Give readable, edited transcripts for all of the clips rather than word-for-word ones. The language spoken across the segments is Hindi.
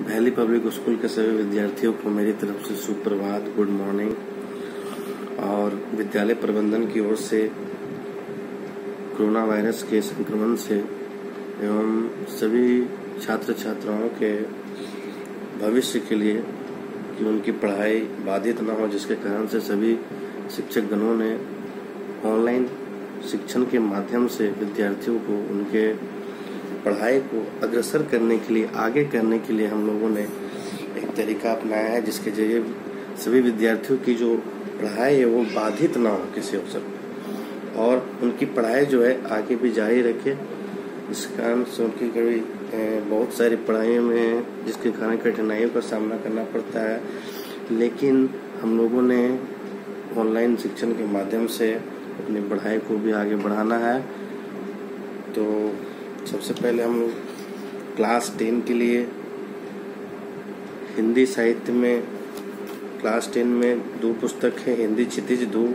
पहली पब्लिक स्कूल के सभी विद्यार्थियों को मेरी तरफ से सुप्रभात, गुड मॉर्निंग। और विद्यालय प्रबंधन की ओर से कोरोना वायरस के संक्रमण से एवं सभी छात्र छात्राओं के भविष्य के लिए कि उनकी पढ़ाई बाधित न हो, जिसके कारण से सभी शिक्षक गणों ने ऑनलाइन शिक्षण के माध्यम से विद्यार्थियों को उनके पढ़ाई को अग्रसर करने के लिए, आगे करने के लिए हम लोगों ने एक तरीका अपनाया है, जिसके जरिए सभी विद्यार्थियों की जो पढ़ाई है वो बाधित ना हो किसी अवसर पर, और उनकी पढ़ाई जो है आगे भी जारी रखे। इस कारण से उनकी कभी बहुत सारी पढ़ाइयों में जिसके कारण कठिनाइयों का सामना करना पड़ता है, लेकिन हम लोगों ने ऑनलाइन शिक्षण के माध्यम से अपनी पढ़ाई को भी आगे बढ़ाना है। तो सबसे पहले हम लोग क्लास 10 के लिए हिंदी साहित्य में क्लास 10 में 2 पुस्तक है, हिंदी क्षितिज 2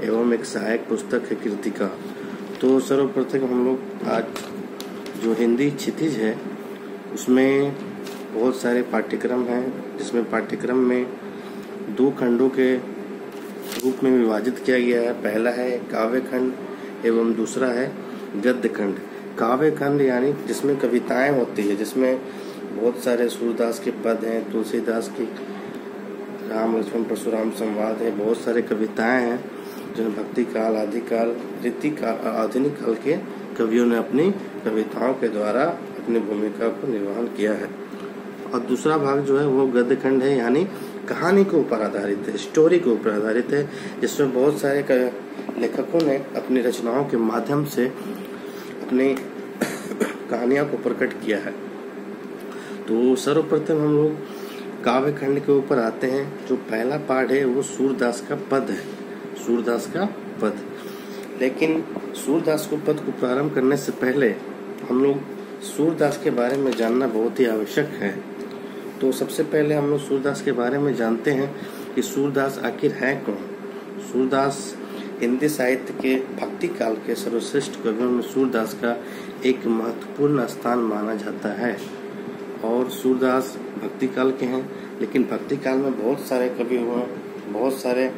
एवं एक सहायक पुस्तक है कृतिका। तो सर्वप्रथम हम लोग आज जो हिंदी क्षितिज है उसमें बहुत सारे पाठ्यक्रम हैं, जिसमें पाठ्यक्रम में 2 खंडों के रूप में विभाजित किया गया है। पहला है काव्य खंड एवं दूसरा है गद्य खंड। काव्य खंड यानी जिसमें कविताएं होती है, जिसमें बहुत सारे सूरदास के पद हैं, तुलसीदास की राम लक्ष्मण परशुराम संवाद है, बहुत सारे कविताएं हैं जो भक्ति काल, आदिकाल, रीतिकाल और आधुनिक काल के कवियों ने अपनी कविताओं के द्वारा अपनी भूमिका को निर्वहन किया है। और दूसरा भाग जो है वो गद्य खंड है, यानी कहानी के ऊपर आधारित है, स्टोरी के ऊपर आधारित है, जिसमें बहुत सारे लेखकों ने अपनी रचनाओं के माध्यम से अपनी कहानियों को प्रकट किया है। तो सर्वप्रथम हम लोग काव्य खंड के ऊपर आते हैं। जो पहला पाठ है वो सूरदास का पद है, सूरदास का पद। लेकिन सूरदास को पद को प्रारंभ करने से पहले हम लोग सूरदास के बारे में जानना बहुत ही आवश्यक है। तो सबसे पहले हम लोग सूरदास के बारे में जानते हैं कि सूरदास आखिर है कौन। सूरदास हिंदी साहित्य के भक्ति काल के सर्वश्रेष्ठ कवियों में सूरदास का एक महत्वपूर्ण स्थान माना जाता है। और सूरदास भक्ति काल के हैं, लेकिन भक्ति काल में बहुत सारे कवि हुए, बहुत सारे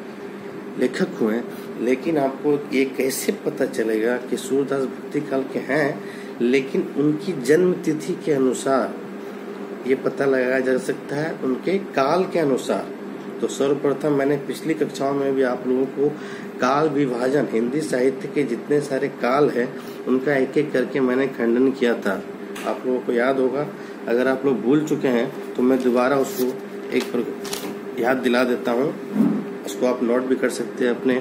लेखक हुए, लेकिन आपको ये कैसे पता चलेगा कि सूरदास भक्ति काल के हैं, लेकिन उनकी जन्म तिथि के अनुसार ये पता लगाया जा सकता है उनके काल के अनुसार। तो सर्वप्रथम मैंने पिछली कक्षाओं में भी आप लोगों को काल विभाजन, हिंदी साहित्य के जितने सारे काल हैं उनका एक एक करके मैंने खंडन किया था। आप लोगों को याद होगा। अगर आप लोग भूल चुके हैं तो मैं दोबारा उसको एक याद दिला देता हूँ। उसको आप नोट भी कर सकते हैं अपने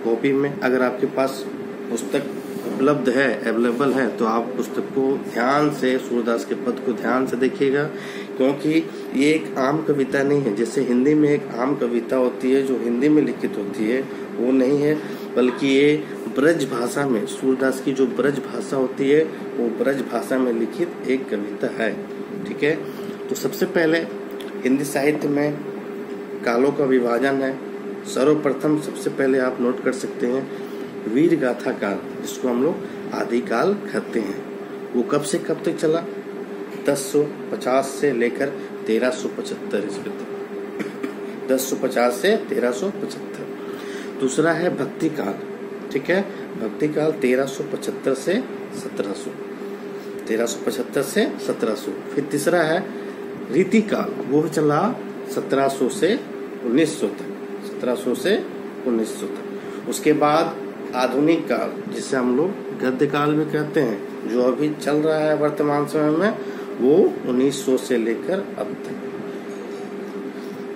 कॉपी में। अगर आपके पास पुस्तक उपलब्ध है, अवेलेबल है, तो आप पुस्तक को ध्यान से, सूरदास के पद को ध्यान से देखिएगा, क्योंकि ये एक आम कविता नहीं है। जैसे हिंदी में एक आम कविता होती है जो हिंदी में लिखित होती है, वो नहीं है, बल्कि ये ब्रज भाषा में, सूरदास की जो ब्रज भाषा होती है वो ब्रज भाषा में लिखित एक कविता है। ठीक है। तो सबसे पहले हिंदी साहित्य में कालों का विभाजन है। सर्वप्रथम सबसे पहले आप नोट कर सकते हैं वीर गाथा काल, जिसको हम लोग आदिकाल कहते हैं। वो कब से कब तक चला? 1050 से लेकर 1375 ईस्वी तक। 1050 से 1375। दूसरा है भक्ति काल। ठीक है। भक्ति काल 1375 से 1700, 1375 से 1700। फिर तीसरा है रीति काल, वो चला 1700 से 1900 तक, 1700 से 1900 तक। उसके बाद आधुनिक काल, जिसे हम लोग गद्य काल भी कहते हैं, जो अभी चल रहा है वर्तमान समय में, वो 1900 से लेकर अब तक।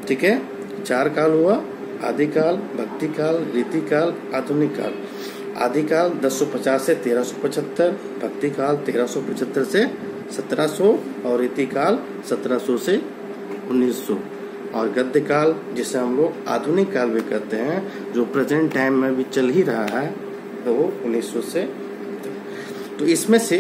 ठीक है। 4 काल हुआ, आदिकाल, भक्ति काल, रीति काल, आधुनिक काल। आदिकाल 1050 से 1375, भक्ति काल 1375 से 1700 और रीति काल 1700 से 1900। और गद्य काल, जिसे हम लोग आधुनिक काल भी कहते हैं, जो प्रेजेंट टाइम में भी चल ही रहा है, तो वो 1900 से। तो इसमें से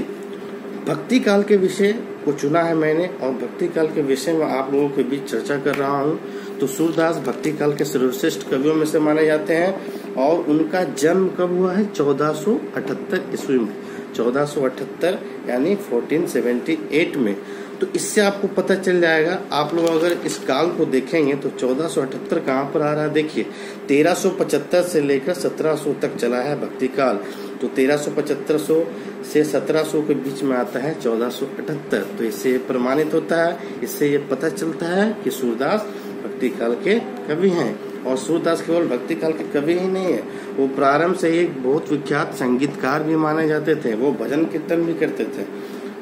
भक्ति काल के विषय को चुना है मैंने, और भक्ति काल के विषय में आप लोगों के बीच चर्चा कर रहा हूँ। तो सूरदास भक्ति काल के सर्वश्रेष्ठ कवियों में से माने जाते हैं, और उनका जन्म कब हुआ है? 1478 ईस्वी में। 1478 यानी 1478 में तो इससे आपको पता चल जाएगा। आप लोग अगर इस काल को देखेंगे तो 1478 कहाँ पर आ रहा है, देखिए 1375 से लेकर 1700 तक चला है भक्ति काल। तो 1375 से 1700 के बीच में आता है 1478। तो इससे प्रमाणित होता है, इससे ये पता चलता है कि सूरदास भक्ति काल के कवि हैं। और सूरदास केवल भक्ति काल के कवि ही नहीं है, वो प्रारंभ से ही एक बहुत विख्यात संगीतकार भी माने जाते थे। वो भजन कीर्तन भी करते थे,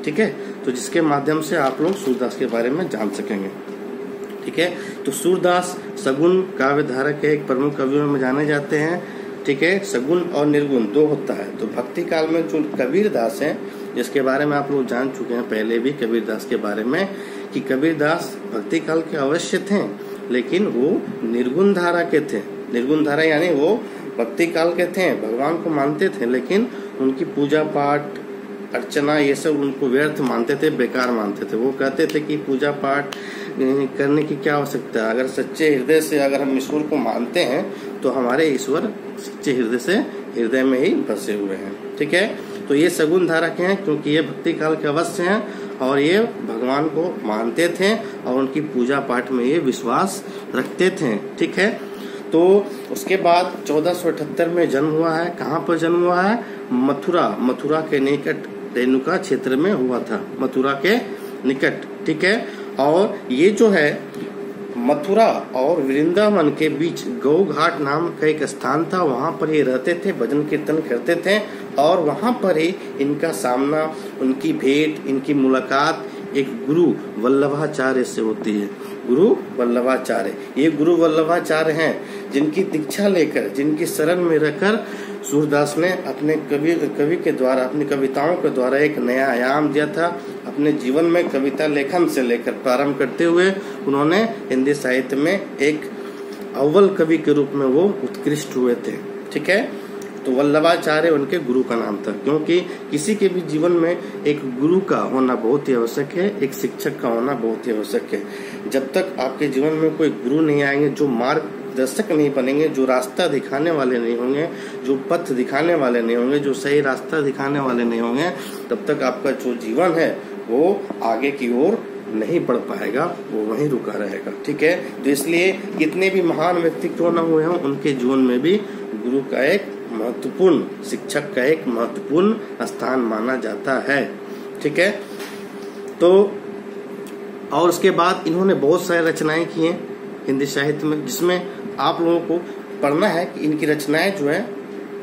ठीक है। तो जिसके माध्यम से आप लोग सूरदास के बारे में जान सकेंगे, ठीक है। तो सूरदास सगुन काव्य धारा के एक प्रमुख कवियों में जाने जाते हैं, ठीक है। सगुन और निर्गुण दो होता है। तो भक्ति काल में जो कबीरदास हैं, जिसके बारे में आप लोग जान चुके हैं पहले भी कबीरदास के बारे में, कि कबीरदास भक्ति काल के अवश्य थे, लेकिन वो निर्गुण धारा के थे। निर्गुण धारा यानी वो भक्ति काल के थे, भगवान को मानते थे, लेकिन उनकी पूजा पाठ अर्चना ये सब उनको व्यर्थ मानते थे, बेकार मानते थे। वो कहते थे कि पूजा पाठ करने की क्या आवश्यकता है, अगर सच्चे हृदय से अगर हम ईश्वर को मानते हैं तो हमारे ईश्वर सच्चे हृदय से हृदय में ही बसे हुए हैं, ठीक है। तो ये सगुन धारा के हैं, क्योंकि ये भक्ति काल के अवश्य हैं और ये भगवान को मानते थे और उनकी पूजा पाठ में ये विश्वास रखते थे, ठीक है। तो उसके बाद 1478 में जन्म हुआ है। कहाँ पर जन्म हुआ है? मथुरा के निकट रेणुका क्षेत्र में हुआ था, मथुरा के निकट, ठीक है। और ये जो है मथुरा और वृंदावन के बीच गौ घाट नाम का एक स्थान था, वहां पर ये रहते थे, भजन कीर्तन करते थे और वहां पर ही इनका सामना, उनकी भेंट, इनकी मुलाकात एक गुरु वल्लभाचार्य से होती है। गुरु वल्लभाचार्य, ये गुरु वल्लभाचार्य हैं जिनकी दीक्षा लेकर, जिनकी शरण में रहकर सूरदास ने अपने कवि के द्वारा, अपनी कविताओं के द्वारा एक नया आयाम दिया था। अपने जीवन में कविता लेखन से लेकर प्रारंभ करते हुए उन्होंने हिंदी साहित्य में एक अव्वल कवि के रूप में वो उत्कृष्ट हुए थे, ठीक है। तो वल्लभाचार्य उनके गुरु का नाम था, क्योंकि किसी के भी जीवन में एक गुरु का होना बहुत ही आवश्यक है, एक शिक्षक का होना बहुत ही आवश्यक है। जब तक आपके जीवन में कोई गुरु नहीं आएंगे, जो मार्गदर्शक नहीं बनेंगे, जो रास्ता दिखाने वाले नहीं होंगे, जो पथ दिखाने वाले नहीं होंगे, जो सही रास्ता दिखाने वाले नहीं होंगे, तब तक आपका जो जीवन है वो आगे की ओर नहीं बढ़ पाएगा, वो वहीं रुका रहेगा, ठीक है। तो इसलिए कितने भी महान व्यक्ति क्यों न हुए हों, उनके जीवन में भी गुरु का एक महत्वपूर्ण, शिक्षक का एक महत्वपूर्ण स्थान माना जाता है, ठीक है। तो और उसके बाद इन्होंने बहुत सारी रचनाएं की हैं हिंदी साहित्य में, जिसमें आप लोगों को पढ़ना है कि इनकी रचनाएं जो है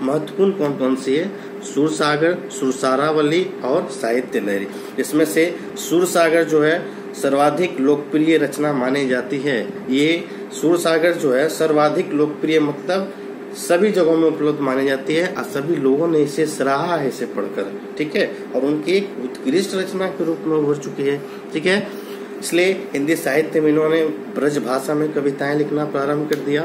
महत्वपूर्ण कौन कौन सी है। सुरसागर, सुरसारावली और साहित्य लहरी। इसमें से सुरसागर जो है सर्वाधिक लोकप्रिय रचना मानी जाती है। ये सुरसागर जो है सर्वाधिक लोकप्रिय मतलब सभी जगहों में उपलब्ध मानी जाती है और सभी लोगों ने इसे सराहा है इसे पढ़कर, ठीक है। और उनकी एक उत्कृष्ट रचना के रूप में उभर चुकी है, ठीक है। इसलिए हिंदी साहित्य में इन्होंने ब्रज भाषा में कविताएं लिखना प्रारंभ कर दिया।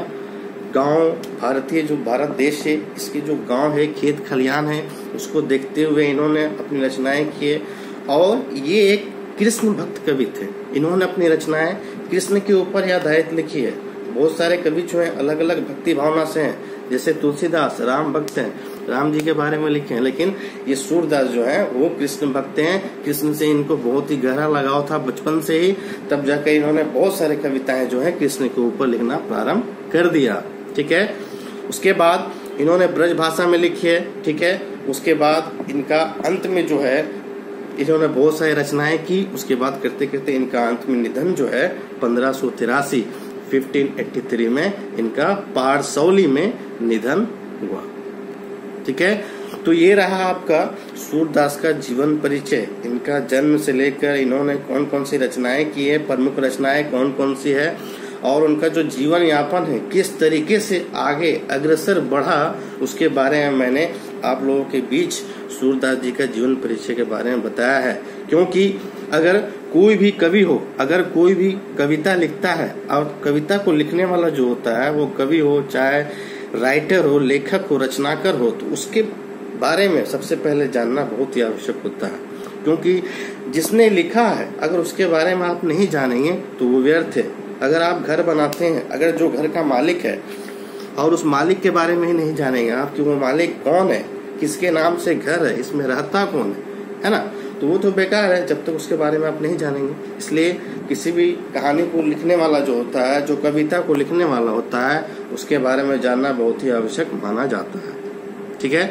गांव, भारतीय जो भारत देश है, इसके जो गांव है, खेत खलियान है, उसको देखते हुए इन्होंने अपनी रचनाएं किए। और ये एक कृष्ण भक्त कवि थे। इन्होंने अपनी रचनाएं कृष्ण के ऊपर ही आधारित लिखी है। बहुत सारे कवि जो हैं अलग अलग भक्ति भावना से हैं, जैसे तुलसीदास राम भक्त हैं, राम जी के बारे में लिखे हैं, लेकिन ये सूरदास जो है वो कृष्ण भक्त हैं। कृष्ण से इनको बहुत ही गहरा लगाव था बचपन से ही, तब जाकर इन्होंने बहुत सारे कविताएं जो है कृष्ण के ऊपर लिखना प्रारंभ कर दिया, ठीक है। उसके बाद इन्होंने ब्रज भाषा में लिखी है, ठीक है। उसके बाद इनका अंत में जो है इन्होंने बहुत सारी रचनाएं की। उसके बाद करते करते इनका अंत में निधन जो है 1583 में इनका पारसौली में निधन हुआ, ठीक है। तो ये रहा आपका सूरदास का जीवन परिचय। इनका जन्म से लेकर इन्होंने कौन कौन सी रचनाएं की है, प्रमुख रचनाएं कौन कौन सी है, और उनका जो जीवन यापन है किस तरीके से आगे अग्रसर बढ़ा, उसके बारे में मैंने आप लोगों के बीच सूरदास जी का जीवन परिचय के बारे में बताया है। क्योंकि अगर कोई भी कवि हो, अगर कोई भी कविता लिखता है, और कविता को लिखने वाला जो होता है वो कवि हो, चाहे राइटर हो, लेखक हो, रचनाकार हो, तो उसके बारे में सबसे पहले जानना बहुत ही आवश्यक होता है। क्योंकि जिसने लिखा है अगर उसके बारे में आप नहीं जानेंगे तो वो व्यर्थ है। अगर आप घर बनाते हैं, अगर जो घर का मालिक है और उस मालिक के बारे में ही नहीं जानेंगे आप कि वो मालिक कौन है, किसके नाम से घर है, इसमें रहता कौन है ना, तो वो तो बेकार है जब तक उसके बारे में आप नहीं जानेंगे। इसलिए किसी भी कहानी को लिखने वाला जो होता है, जो कविता को लिखने वाला होता है, उसके बारे में जानना बहुत ही आवश्यक माना जाता है। ठीक है,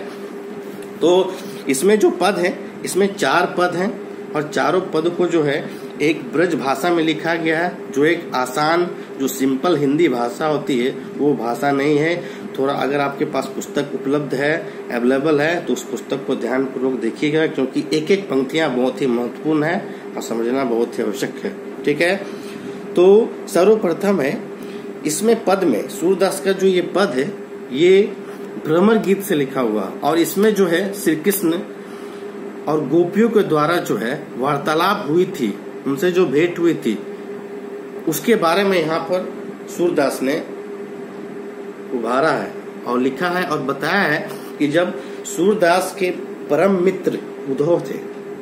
तो इसमें जो पद है, इसमें 4 पद हैं और चारों पद को जो है एक ब्रज भाषा में लिखा गया है, जो एक आसान, जो सिंपल हिंदी भाषा होती है वो भाषा नहीं है। थोड़ा अगर आपके पास पुस्तक उपलब्ध है, अवेलेबल है, तो उस पुस्तक को ध्यानपूर्वक देखिएगा, क्योंकि एक एक पंक्तियां बहुत ही महत्वपूर्ण है और समझना बहुत ही आवश्यक है। ठीक है, तो सर्वप्रथम है इसमें पद में सूरदास का जो ये पद है ये भ्रमर गीत से लिखा हुआ, और इसमें जो है श्री कृष्ण और गोपियों के द्वारा जो है वार्तालाप हुई थी, उनसे जो भेंट हुई थी, उसके बारे में यहाँ पर सूरदास ने उभारा है और लिखा है और बताया है कि जब सूरदास के परम मित्र उद्धव थे,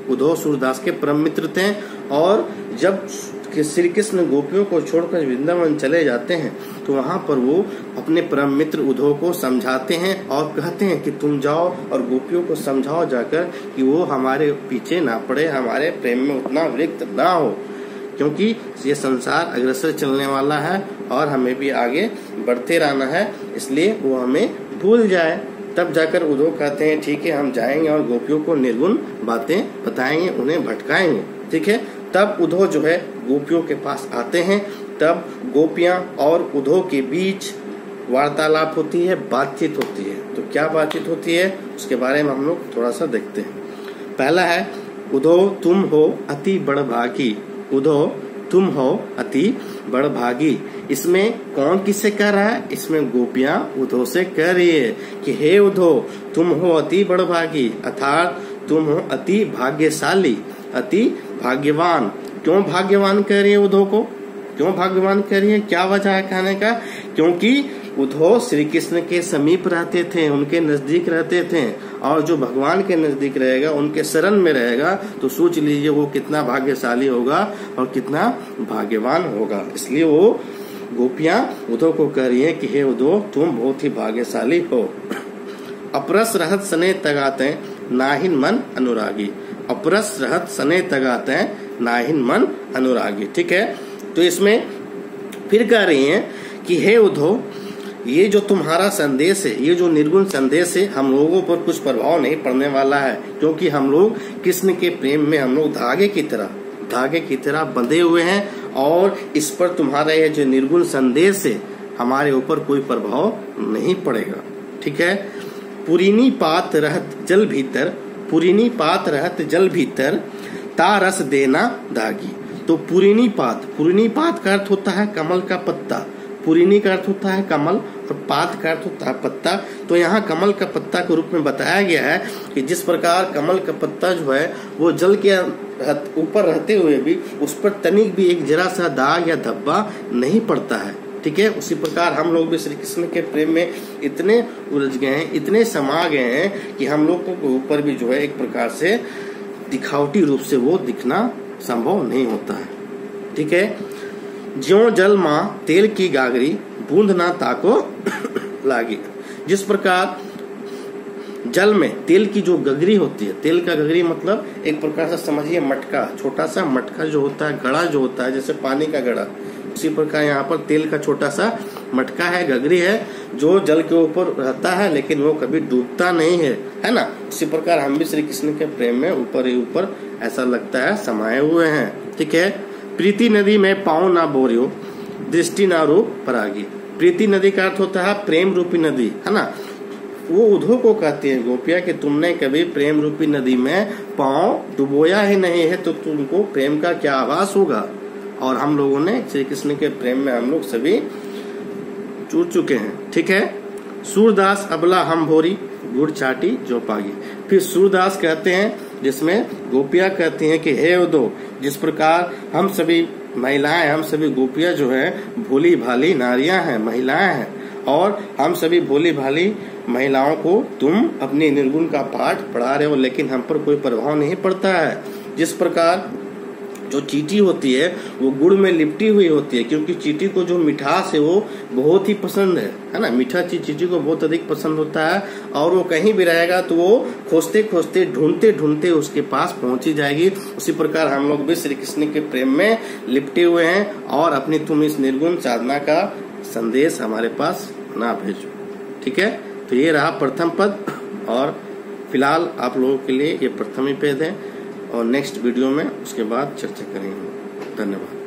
उद्धव सूरदास के परम मित्र थे, और जब श्री कृष्ण गोपियों को छोड़कर वृंदावन चले जाते हैं तो वहां पर वो अपने परम मित्र उद्धव को समझाते हैं और कहते हैं कि तुम जाओ और गोपियों को समझाओ जाकर कि वो हमारे पीछे ना पड़े, हमारे प्रेम में उतना विरक्त ना हो, क्योंकि ये संसार अग्रसर चलने वाला है और हमें भी आगे बढ़ते रहना है, इसलिए वो हमें भूल जाए। तब जाकर उद्धव कहते हैं ठीक है हम जाएंगे और गोपियों को निर्गुण बातें बताएंगे, उन्हें भटकाएंगे। ठीक है, तब उद्धव जो है गोपियों के पास आते हैं, तब गोपियां और उद्धव के बीच वार्तालाप होती है, बातचीत होती है। तो क्या बातचीत होती है उसके बारे में हम लोग थोड़ा सा देखते हैं। पहला है उद्धव तुम हो अति बड़भागी, उद्धव तुम हो अति बड़भागी। इसमें कौन किससे कह रहा है? इसमें गोपियां उद्धव से कह रही है कि हे उद्धव तुम हो अति बड़भागी, अर्थात तुम हो अति भाग्यशाली, अति भाग्यवान। क्यों भाग्यवान कह रही है उद्धव को? क्यों भाग्यवान कह रही है? क्या वजह है कहने का? क्योंकि उद्धव श्री कृष्ण के समीप रहते थे, उनके नजदीक रहते थे, और जो भगवान के नजदीक रहेगा, उनके शरण में रहेगा, तो सोच लीजिए वो कितना भाग्यशाली होगा और कितना भाग्यवान होगा। इसलिए वो गोपियां उद्धव को कह रही है कि हे उद्धव तुम बहुत ही भाग्यशाली हो। अपरस रहत सने तगाते नाहिन मन अनुरागी, अपरस रहत सने तगाते नाहिन मन अनुरागी। ठीक है, तो इसमें फिर कह रही हैं कि हे उद्धव ये जो तुम्हारा संदेश है, ये जो निर्गुण संदेश है, हम लोगों पर कुछ प्रभाव नहीं पड़ने वाला है, क्योंकि हम लोग कृष्ण के प्रेम में हम लोग धागे की तरह बंधे हुए हैं, और इस पर तुम्हारा ये जो निर्गुण संदेश है हमारे ऊपर कोई प्रभाव नहीं पड़ेगा। ठीक है, पुरीनी पात रहत जल भीतर, पुरीनी पात रहत जल भीतर ता रस देना दागी। तो पुरीनी पात का अर्थ होता है कमल का पत्ता, पुरीनी का अर्थ होता है कमल और पात का अर्थ होता है पत्ता। तो यहाँ कमल का पत्ता के रूप में बताया गया है कि जिस प्रकार कमल का पत्ता जो है वो जल के ऊपर रहते हुए भी उस पर तनिक भी एक जरा सा दाग या धब्बा नहीं पड़ता है। ठीक है, उसी प्रकार हम लोग भी श्री कृष्ण के प्रेम में इतने उलझ गए हैं, इतने समा गए हैं कि हम लोगों के ऊपर भी जो है एक प्रकार से दिखावटी रूप से वो दिखना संभव नहीं होता है। ठीक है, ज्यों जल माँ तेल की गागरी बूंद ना ताको लागी। जिस प्रकार जल में तेल की जो गगरी होती है, तेल का गगरी मतलब एक प्रकार से समझिए मटका, छोटा सा मटका जो होता है, घड़ा जो होता है जैसे पानी का घड़ा, उसी प्रकार यहाँ पर तेल का छोटा सा मटका है, गगरी है, जो जल के ऊपर रहता है लेकिन वो कभी डूबता नहीं है ना। उसी प्रकार हम भी श्री कृष्ण के प्रेम में ऊपर ही ऊपर ऐसा लगता है समाये हुए हैं। ठीक है, प्रीति नदी में पाँव ना बोरियो दृष्टि ना रूप परागी। प्रीति नदी का अर्थ होता है प्रेम रूपी नदी, है ना। वो उद्धव को कहती है गोपिया कि तुमने कभी प्रेम रूपी नदी में पाँव डुबोया ही नहीं है, तो तुमको प्रेम का क्या आभास होगा। और हम लोगों ने श्री कृष्ण के प्रेम में हम लोग सभी जुड़ चुके हैं। ठीक है, सूरदास अबला हम भोरी गुड़ चाटी जो पागी। फिर सूरदास कहते हैं जिसमें गोपियां कहती हैं कि हे उद्धव, जिस प्रकार हम सभी महिलाएं, हम सभी गोपियां जो है भोली भाली नारियां हैं, महिलाएं हैं, और हम सभी भोली भाली महिलाओं को तुम अपने निर्गुण का पाठ पढ़ा रहे हो, लेकिन हम पर कोई प्रभाव नहीं पड़ता है। जिस प्रकार जो चींटी होती है वो गुड़ में लिपटी हुई होती है, क्योंकि चींटी को जो मिठास है वो बहुत ही पसंद है ना। मीठा चीज चींटी को बहुत अधिक पसंद होता है, और वो कहीं भी रहेगा तो वो खोजते खोजते ढूंढते ढूंढते उसके पास पहुंची जाएगी। उसी प्रकार हम लोग भी श्री कृष्ण के प्रेम में लिपटे हुए हैं, और अपनी तुम इस निर्गुण साधना का संदेश हमारे पास ना भेजो। ठीक है, तो ये रहा प्रथम पद, और फिलहाल आप लोगों के लिए ये प्रथम ही पद है, और नेक्स्ट वीडियो में उसके बाद चर्चा करेंगे। धन्यवाद।